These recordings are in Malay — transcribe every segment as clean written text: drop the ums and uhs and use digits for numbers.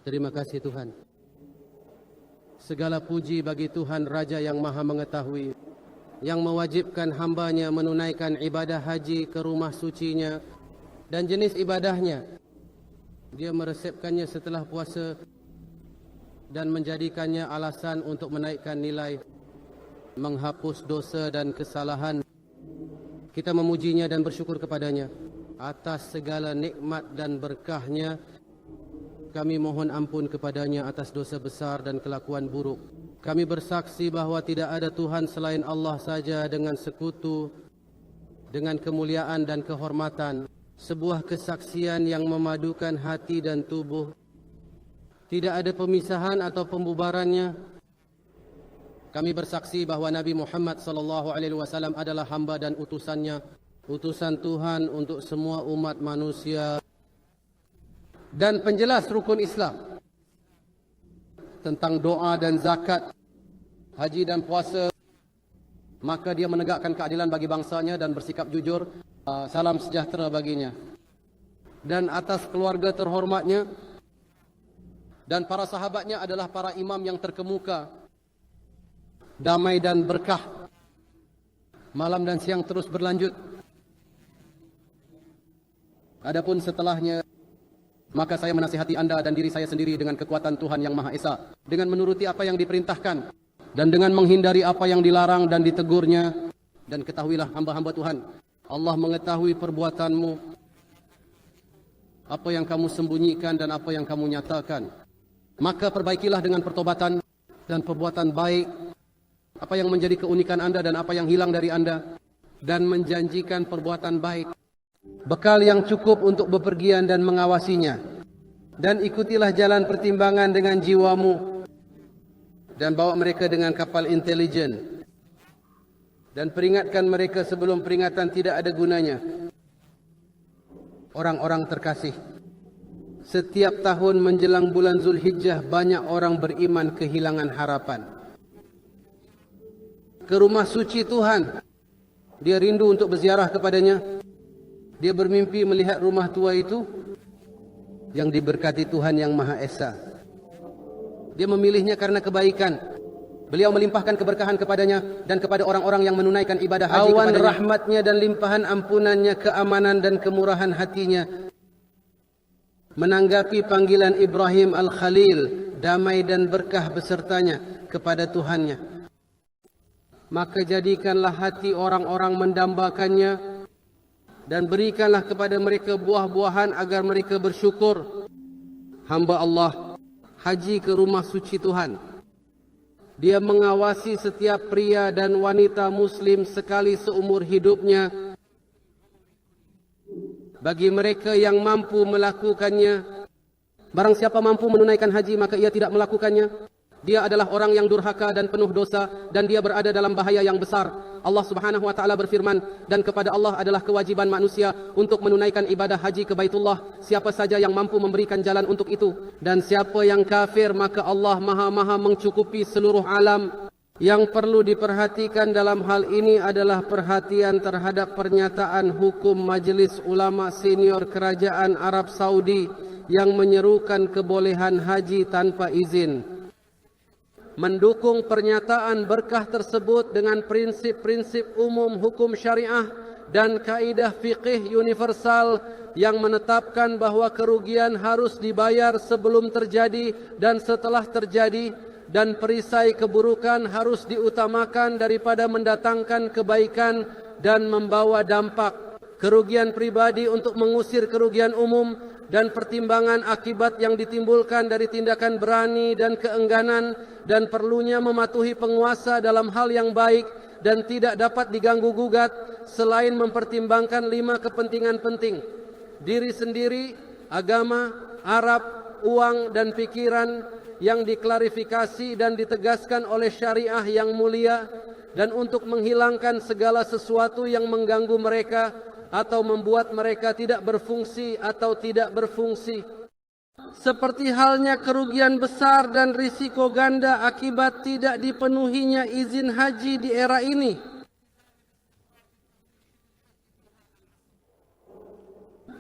Terima kasih Tuhan. Segala puji bagi Tuhan Raja yang Maha Mengetahui, yang mewajibkan hambanya menunaikan ibadah haji ke rumah sucinya, dan jenis ibadahnya Dia meresepkannya setelah puasa dan menjadikannya alasan untuk menaikkan nilai, menghapus dosa dan kesalahan. Kita memujinya dan bersyukur kepadanya atas segala nikmat dan berkahnya. Kami mohon ampun kepadanya atas dosa besar dan kelakuan buruk. Kami bersaksi bahawa tidak ada Tuhan selain Allah saja dengan sekutu, dengan kemuliaan dan kehormatan. Sebuah kesaksian yang memadukan hati dan tubuh. Tidak ada pemisahan atau pembubarannya. Kami bersaksi bahawa Nabi Muhammad SAW adalah hamba dan utusannya, utusan Tuhan untuk semua umat manusia, dan penjelas rukun Islam tentang doa dan zakat, haji dan puasa. Maka dia menegakkan keadilan bagi bangsanya dan bersikap jujur. Salam sejahtera baginya dan atas keluarga terhormatnya, dan para sahabatnya adalah para imam yang terkemuka, damai dan berkah, malam dan siang terus berlanjut. Adapun setelahnya, maka saya menasihati anda dan diri saya sendiri dengan kekuatan Tuhan Yang Maha Esa, dengan menuruti apa yang diperintahkan dan dengan menghindari apa yang dilarang dan ditegurnya. Dan ketahuilah hamba-hamba Tuhan, Allah mengetahui perbuatanmu, apa yang kamu sembunyikan dan apa yang kamu nyatakan. Maka perbaikilah dengan pertobatan dan perbuatan baik apa yang menjadi keunikan anda dan apa yang hilang dari anda, dan menjanjikan perbuatan baik, bekal yang cukup untuk bepergian dan mengawasinya. Dan ikutilah jalan pertimbangan dengan jiwamu, dan bawa mereka dengan kapal intelijen, dan peringatkan mereka sebelum peringatan tidak ada gunanya. Orang-orang terkasih, setiap tahun menjelang bulan Zulhijjah banyak orang beriman kehilangan harapan. Ke rumah suci Tuhan, dia rindu untuk berziarah kepadanya. Dia bermimpi melihat rumah tua itu yang diberkati Tuhan Yang Maha Esa. Dia memilihnya karena kebaikan. Beliau melimpahkan keberkahan kepadanya dan kepada orang-orang yang menunaikan ibadah haji kepadanya. Awan rahmatnya dan limpahan ampunannya, keamanan dan kemurahan hatinya. Menanggapi panggilan Ibrahim Al-Khalil, damai dan berkah besertanya kepada Tuhannya. Maka jadikanlah hati orang-orang mendambakannya, dan berikanlah kepada mereka buah-buahan agar mereka bersyukur. Hamba Allah haji ke rumah suci Tuhan. Dia mengawasi setiap pria dan wanita muslim sekali seumur hidupnya. Bagi mereka yang mampu melakukannya, barang siapa mampu menunaikan haji maka ia tidak melakukannya, dia adalah orang yang durhaka dan penuh dosa, dan dia berada dalam bahaya yang besar. Allah Subhanahu wa taala berfirman, dan kepada Allah adalah kewajiban manusia untuk menunaikan ibadah haji ke Baitullah, siapa saja yang mampu memberikan jalan untuk itu. Dan siapa yang kafir, maka Allah maha mencukupi seluruh alam. Yang perlu diperhatikan dalam hal ini adalah perhatian terhadap pernyataan hukum Majelis Ulama Senior Kerajaan Arab Saudi yang menyerukan kebolehan haji tanpa izin. Mendukung pernyataan berkah tersebut dengan prinsip-prinsip umum hukum syariah dan kaidah fiqih universal yang menetapkan bahawa kerugian harus dibayar sebelum terjadi dan setelah terjadi, dan perisai keburukan harus diutamakan daripada mendatangkan kebaikan dan membawa dampak. Kerugian pribadi untuk mengusir kerugian umum, dan pertimbangan akibat yang ditimbulkan dari tindakan berani dan keengganan, dan perlunya mematuhi penguasa dalam hal yang baik dan tidak dapat diganggu-gugat, selain mempertimbangkan 5 kepentingan penting: diri sendiri, agama, Arab, uang dan pikiran, yang diklarifikasi dan ditegaskan oleh syariah yang mulia, dan untuk menghilangkan segala sesuatu yang mengganggu mereka atau membuat mereka tidak berfungsi atau tidak berfungsi. Seperti halnya kerugian besar dan risiko ganda akibat tidak dipenuhinya izin haji di era ini.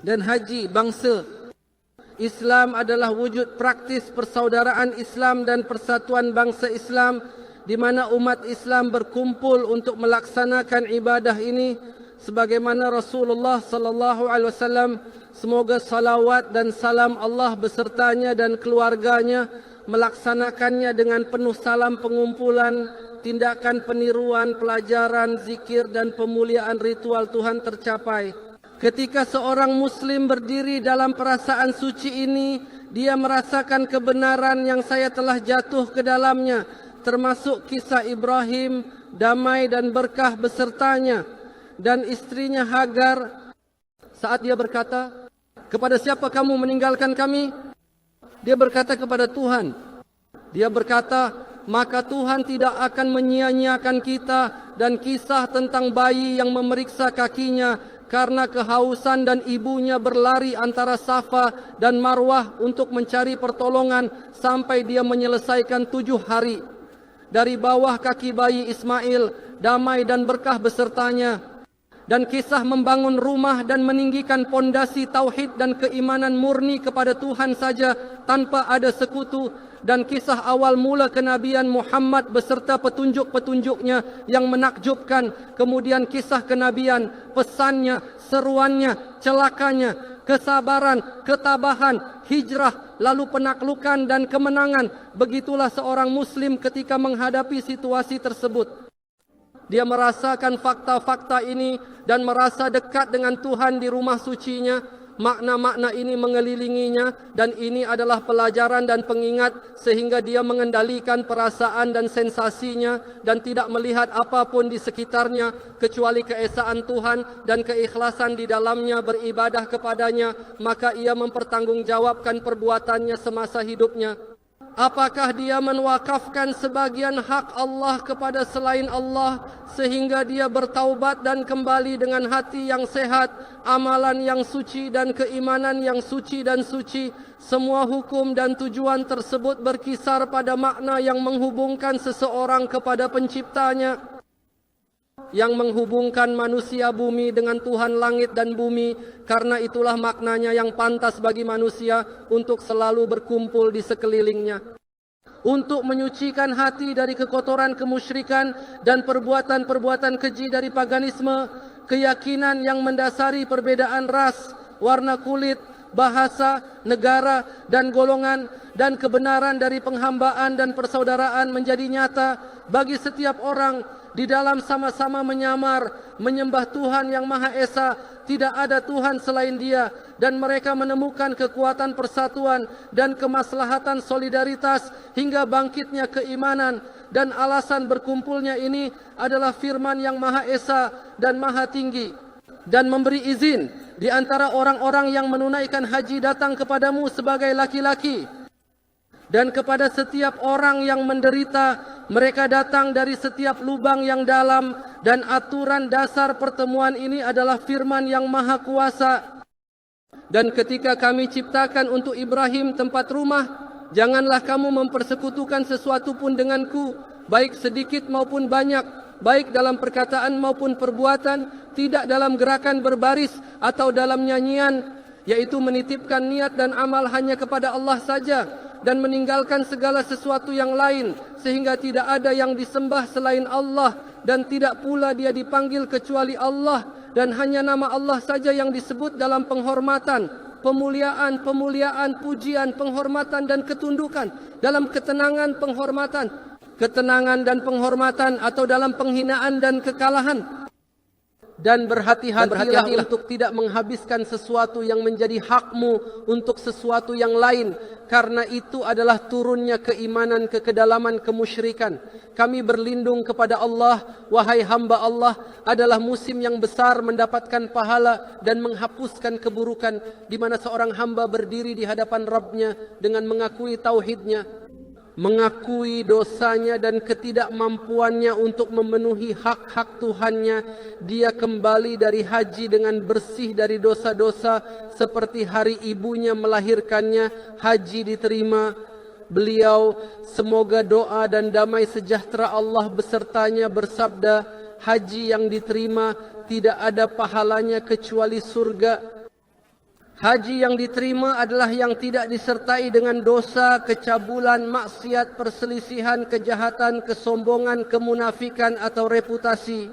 Dan haji bangsa Islam adalah wujud praktis persaudaraan Islam dan persatuan bangsa Islam, di mana umat Islam berkumpul untuk melaksanakan ibadah ini sebagaimana Rasulullah sallallahu alaihi wasallam, semoga salawat dan salam Allah besertanya dan keluarganya, melaksanakannya dengan penuh salam pengumpulan, tindakan peniruan, pelajaran, zikir dan pemuliaan ritual Tuhan tercapai. Ketika seorang Muslim berdiri dalam perasaan suci ini, dia merasakan kebenaran yang saya telah jatuh ke dalamnya, termasuk kisah Ibrahim, damai dan berkah besertanya, dan istrinya Hagar saat dia berkata, kepada siapa kamu meninggalkan kami? Dia berkata kepada Tuhan. Dia berkata, maka Tuhan tidak akan menyia-nyiakan kita. Dan kisah tentang bayi yang memeriksa kakinya karena kehausan dan ibunya berlari antara Safa dan Marwah untuk mencari pertolongan sampai dia menyelesaikan 7 hari. Dari bawah kaki bayi Ismail, damai dan berkah besertanya. Dan kisah membangun rumah dan meninggikan pondasi tauhid dan keimanan murni kepada Tuhan saja tanpa ada sekutu. Dan kisah awal mula kenabian Muhammad beserta petunjuk-petunjuknya yang menakjubkan. Kemudian kisah kenabian, pesannya, seruannya, celakanya, kesabaran, ketabahan, hijrah, lalu penaklukan dan kemenangan. Begitulah seorang Muslim ketika menghadapi situasi tersebut. Dia merasakan fakta-fakta ini dan merasa dekat dengan Tuhan di rumah sucinya. Makna-makna ini mengelilinginya dan ini adalah pelajaran dan pengingat sehingga dia mengendalikan perasaan dan sensasinya dan tidak melihat apapun di sekitarnya kecuali keesaan Tuhan dan keikhlasan di dalamnya beribadah kepadanya, maka ia mempertanggungjawabkan perbuatannya semasa hidupnya. Apakah dia menwakafkan sebagian hak Allah kepada selain Allah sehingga dia bertaubat dan kembali dengan hati yang sehat, amalan yang suci dan keimanan yang suci dan suci? Semua hukum dan tujuan tersebut berkisar pada makna yang menghubungkan seseorang kepada penciptanya, yang menghubungkan manusia bumi dengan Tuhan langit dan bumi. Karena itulah maknanya yang pantas bagi manusia untuk selalu berkumpul di sekelilingnya. Untuk menyucikan hati dari kekotoran kemusyrikan dan perbuatan-perbuatan keji dari paganisme, keyakinan yang mendasari perbedaan ras, warna kulit, bahasa, negara dan golongan, dan kebenaran dari penghambaan dan persaudaraan menjadi nyata bagi setiap orang di dalam sama-sama menyembah Tuhan yang Maha Esa. Tidak ada Tuhan selain Dia, dan mereka menemukan kekuatan persatuan dan kemaslahatan solidaritas hingga bangkitnya keimanan. Dan alasan berkumpulnya ini adalah firman yang Maha Esa dan Maha Tinggi, dan memberi izin di antara orang-orang yang menunaikan haji datang kepadamu sebagai laki-laki. Dan kepada setiap orang yang menderita, mereka datang dari setiap lubang yang dalam. Dan aturan dasar pertemuan ini adalah firman yang maha kuasa. Dan ketika kami ciptakan untuk Ibrahim tempat rumah, janganlah kamu mempersekutukan sesuatu pun denganku, baik sedikit maupun banyak, baik dalam perkataan maupun perbuatan, tidak dalam gerakan berbaris atau dalam nyanyian, yaitu menitipkan niat dan amal hanya kepada Allah saja, dan meninggalkan segala sesuatu yang lain, sehingga tidak ada yang disembah selain Allah, dan tidak pula dia dipanggil kecuali Allah, dan hanya nama Allah saja yang disebut dalam penghormatan, pemuliaan, pujian, penghormatan dan ketundukan, dalam ketenangan, ketenangan dan penghormatan, atau dalam penghinaan dan kekalahan. Dan berhati-hatilah untuk tidak menghabiskan sesuatu yang menjadi hakmu untuk sesuatu yang lain, karena itu adalah turunnya keimanan ke kedalaman kemusyrikan. Kami berlindung kepada Allah, wahai hamba Allah, adalah musim yang besar mendapatkan pahala dan menghapuskan keburukan, di mana seorang hamba berdiri di hadapan Rabbnya dengan mengakui tauhidnya, mengakui dosanya dan ketidakmampuannya untuk memenuhi hak-hak Tuhannya. Dia kembali dari haji dengan bersih dari dosa-dosa seperti hari ibunya melahirkannya. Haji diterima. Beliau, semoga doa dan damai sejahtera Allah besertanya, bersabda, haji yang diterima tidak ada pahalanya kecuali surga. Haji yang diterima adalah yang tidak disertai dengan dosa, kecabulan, maksiat, perselisihan, kejahatan, kesombongan, kemunafikan atau reputasi.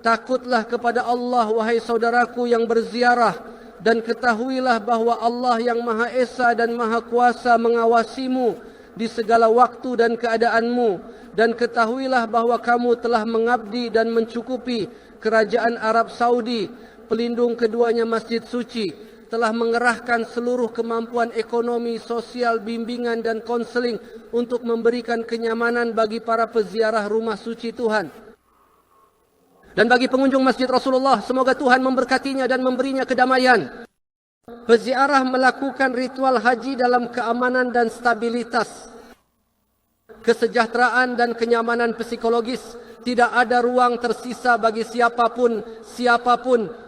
Takutlah kepada Allah, wahai saudaraku yang berziarah, dan ketahuilah bahwa Allah yang Maha Esa dan Maha Kuasa mengawasimu di segala waktu dan keadaanmu. Dan ketahuilah bahwa kamu telah mengabdi dan mencukupi Kerajaan Arab Saudi, pelindung keduanya Masjid Suci, telah mengerahkan seluruh kemampuan ekonomi, sosial, bimbingan dan konseling untuk memberikan kenyamanan bagi para peziarah rumah suci Tuhan. Dan bagi pengunjung Masjid Rasulullah, semoga Tuhan memberkatinya dan memberinya kedamaian. Peziarah melakukan ritual haji dalam keamanan dan stabilitas, kesejahteraan dan kenyamanan psikologis. Tidak ada ruang tersisa bagi siapapun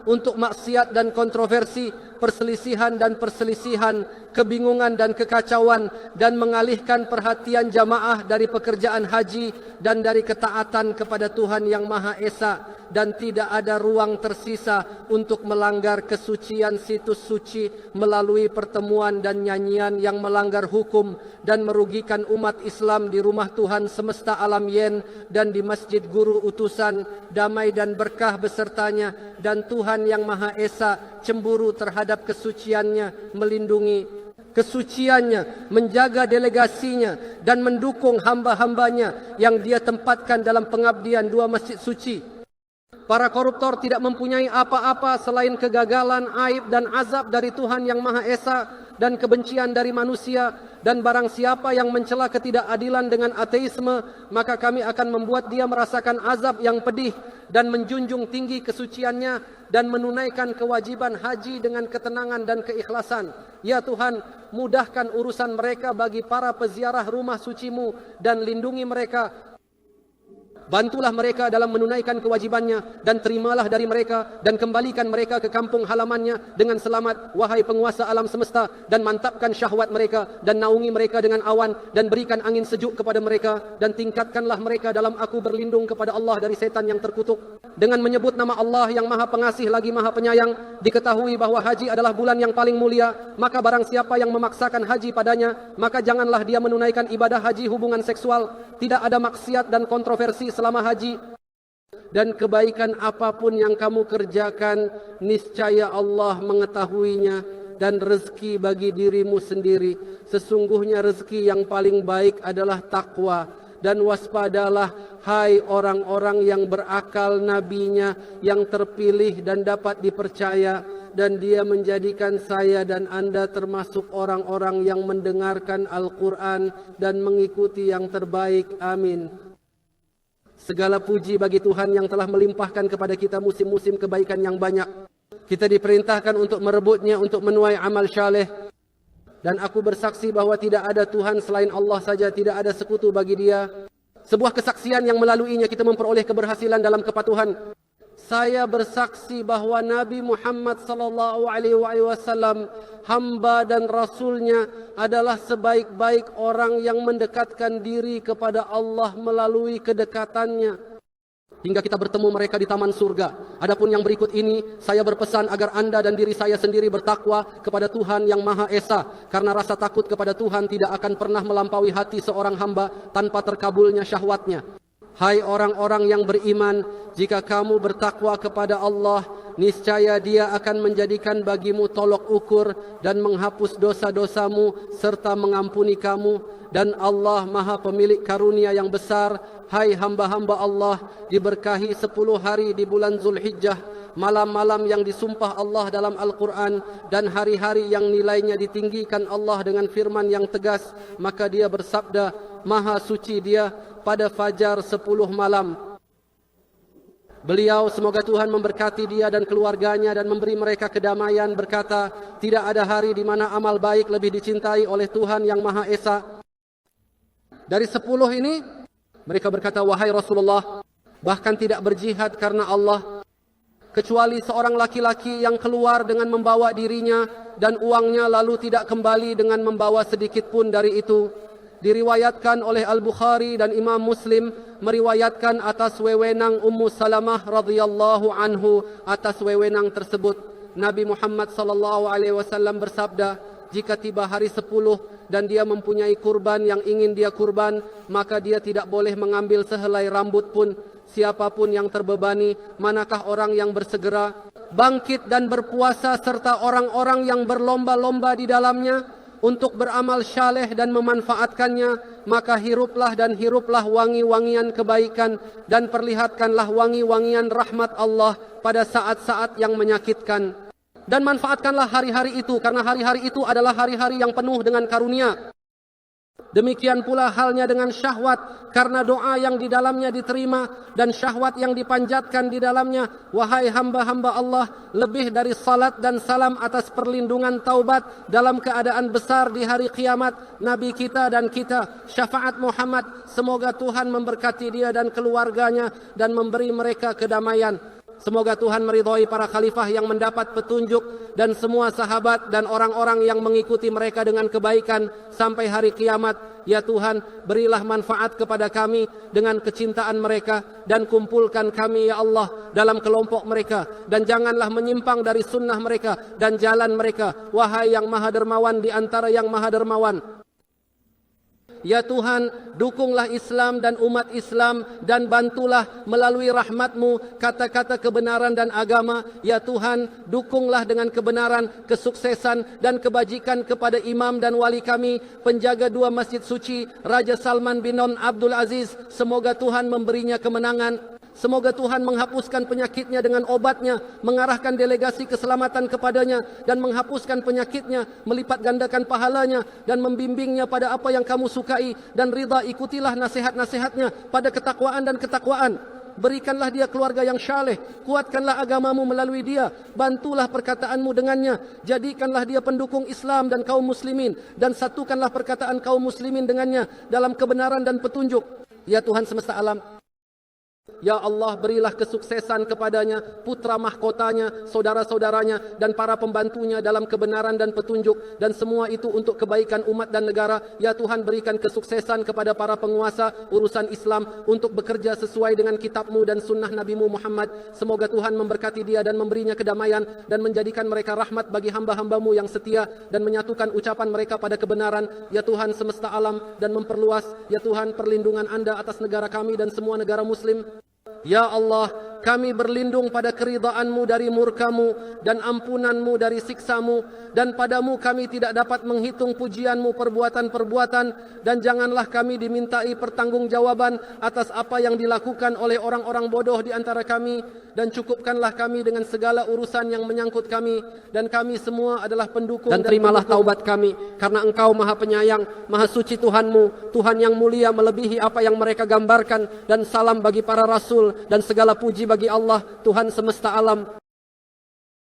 untuk maksiat dan kontroversi, perselisihan dan perselisihan, kebingungan dan kekacauan, dan mengalihkan perhatian jamaah dari pekerjaan haji dan dari ketaatan kepada Tuhan yang Maha Esa. Dan tidak ada ruang tersisa untuk melanggar kesucian situs suci melalui pertemuan dan nyanyian yang melanggar hukum dan merugikan umat Islam di rumah Tuhan semesta alam yen dan di Masjid Guru Utusan, damai dan berkah besertanya. Dan Tuhan yang Maha Esa cemburu terhadap kesuciannya, melindungi kesuciannya, menjaga delegasinya dan mendukung hamba-hambanya yang Dia tempatkan dalam pengabdian dua masjid suci. Para koruptor tidak mempunyai apa-apa selain kegagalan, aib dan azab dari Tuhan yang Maha Esa dan kebencian dari manusia. Dan barang siapa yang mencela ketidakadilan dengan ateisme, maka kami akan membuat dia merasakan azab yang pedih dan menjunjung tinggi kesuciannya dan menunaikan kewajiban haji dengan ketenangan dan keikhlasan. Ya Tuhan, mudahkan urusan mereka bagi para peziarah rumah suci-Mu dan lindungi mereka. Bantulah mereka dalam menunaikan kewajibannya dan terimalah dari mereka dan kembalikan mereka ke kampung halamannya dengan selamat, wahai penguasa alam semesta, dan mantapkan syahwat mereka dan naungi mereka dengan awan dan berikan angin sejuk kepada mereka dan tingkatkanlah mereka dalam aku berlindung kepada Allah dari setan yang terkutuk. Dengan menyebut nama Allah yang Maha Pengasih lagi Maha Penyayang, diketahui bahwa haji adalah bulan yang paling mulia, maka barang siapa yang memaksakan haji padanya, maka janganlah dia menunaikan ibadah haji hubungan seksual. Tidak ada maksiat dan kontroversi selama haji. Dan kebaikan apapun yang kamu kerjakan, niscaya Allah mengetahuinya. Dan rezeki bagi dirimu sendiri, sesungguhnya rezeki yang paling baik adalah takwa. Dan waspadalah, hai orang-orang yang berakal, nabinya yang terpilih dan dapat dipercaya. Dan Dia menjadikan saya dan anda termasuk orang-orang yang mendengarkan Al-Quran dan mengikuti yang terbaik. Amin. Segala puji bagi Tuhan yang telah melimpahkan kepada kita musim-musim kebaikan yang banyak. Kita diperintahkan untuk merebutnya, untuk menuai amal syaleh. Dan aku bersaksi bahwa tidak ada Tuhan selain Allah saja, tidak ada sekutu bagi Dia. Sebuah kesaksian yang melaluinya kita memperoleh keberhasilan dalam kepatuhan. Saya bersaksi bahwa Nabi Muhammad sallallahu alaihi wasallam, hamba dan rasulnya, adalah sebaik-baik orang yang mendekatkan diri kepada Allah melalui kedekatannya hingga kita bertemu mereka di taman surga. Adapun yang berikut ini, saya berpesan agar anda dan diri saya sendiri bertakwa kepada Tuhan yang Maha Esa, karena rasa takut kepada Tuhan tidak akan pernah melampaui hati seorang hamba tanpa terkabulnya syahwatnya. Hai orang-orang yang beriman, jika kamu bertakwa kepada Allah, niscaya Dia akan menjadikan bagimu tolok ukur dan menghapus dosa-dosamu serta mengampuni kamu. Dan Allah Maha Pemilik karunia yang besar. Hai hamba-hamba Allah, diberkahi 10 hari di bulan Zulhijjah, malam-malam yang disumpah Allah dalam Al-Quran, dan hari-hari yang nilainya ditinggikan Allah dengan firman yang tegas. Maka Dia bersabda, Maha suci Dia pada fajar 10 malam. Beliau, semoga Tuhan memberkati dia dan keluarganya dan memberi mereka kedamaian, berkata, tidak ada hari di mana amal baik lebih dicintai oleh Tuhan yang Maha Esa. Dari 10 ini, mereka berkata, wahai Rasulullah, bahkan tidak berjihad karena Allah, kecuali seorang laki-laki yang keluar dengan membawa dirinya dan uangnya lalu tidak kembali dengan membawa sedikit pun dari itu. Diriwayatkan oleh Al-Bukhari dan Imam Muslim meriwayatkan atas wewenang Ummu Salamah radhiyallahu anhu. Atas wewenang tersebut Nabi Muhammad sallallahu alaihi wasallam bersabda, jika tiba hari 10 dan dia mempunyai kurban yang ingin dia kurban, maka dia tidak boleh mengambil sehelai rambut pun. Siapapun yang terbebani, manakah orang yang bersegera bangkit dan berpuasa serta orang-orang yang berlomba-lomba di dalamnya untuk beramal syaleh dan memanfaatkannya, maka hiruplah wangi-wangian kebaikan dan perlihatkanlah wangi-wangian rahmat Allah pada saat-saat yang menyakitkan. Dan manfaatkanlah hari-hari itu, karena hari-hari itu adalah hari-hari yang penuh dengan karunia. Demikian pula halnya dengan syahwat, karena doa yang di dalamnya diterima dan syahwat yang dipanjatkan di dalamnya. Wahai hamba-hamba Allah, lebih dari salat dan salam atas perlindungan taubat dalam keadaan besar di hari kiamat Nabi kita dan kita, syafaat Muhammad. Semoga Tuhan memberkati dia dan keluarganya dan memberi mereka kedamaian. Semoga Tuhan meridhai para khalifah yang mendapat petunjuk dan semua sahabat dan orang-orang yang mengikuti mereka dengan kebaikan sampai hari kiamat. Ya Tuhan, berilah manfaat kepada kami dengan kecintaan mereka dan kumpulkan kami ya Allah dalam kelompok mereka, dan janganlah menyimpang dari sunnah mereka dan jalan mereka. Wahai yang maha dermawan di antara yang maha dermawan, ya Tuhan, dukunglah Islam dan umat Islam dan bantulah melalui rahmat-Mu kata-kata kebenaran dan agama. Ya Tuhan, dukunglah dengan kebenaran, kesuksesan dan kebajikan kepada imam dan wali kami, penjaga 2 masjid suci, Raja Salman bin Abdul Aziz. Semoga Tuhan memberinya kemenangan. Semoga Tuhan menghapuskan penyakitnya dengan obatnya, mengarahkan delegasi keselamatan kepadanya dan menghapuskan penyakitnya, melipat gandakan pahalanya dan membimbingnya pada apa yang kamu sukai dan ridha. Ikutilah nasihat-nasihatnya pada ketakwaan dan ketakwaan. Berikanlah dia keluarga yang syaleh, kuatkanlah agamamu melalui dia, bantulah perkataanmu dengannya, jadikanlah dia pendukung Islam dan kaum muslimin, dan satukanlah perkataan kaum muslimin dengannya dalam kebenaran dan petunjuk. Ya Tuhan semesta alam, ya Allah, berilah kesuksesan kepadanya, putra mahkotanya, saudara-saudaranya dan para pembantunya dalam kebenaran dan petunjuk, dan semua itu untuk kebaikan umat dan negara. Ya Tuhan, berikan kesuksesan kepada para penguasa urusan Islam untuk bekerja sesuai dengan kitab-Mu dan sunnah Nabi-Mu Muhammad. Semoga Tuhan memberkati dia dan memberinya kedamaian dan menjadikan mereka rahmat bagi hamba-hamba-Mu yang setia dan menyatukan ucapan mereka pada kebenaran. Ya Tuhan semesta alam, dan memperluas ya Tuhan perlindungan Anda atas negara kami dan semua negara muslim. Ya Allah, kami berlindung pada keridhaan-Mu dari murka-Mu dan ampunan-Mu dari siksa-Mu, dan pada-Mu kami tidak dapat menghitung pujian-Mu perbuatan-perbuatan, dan janganlah kami dimintai pertanggungjawaban atas apa yang dilakukan oleh orang-orang bodoh di antara kami, dan cukupkanlah kami dengan segala urusan yang menyangkut kami, dan kami semua adalah pendukung. Dan terimalah taubat kami, karena Engkau Maha Penyayang, Maha Suci Tuhan-Mu, Tuhan yang mulia melebihi apa yang mereka gambarkan, dan salam bagi para rasul dan segala puji bagi Allah, Tuhan semesta alam.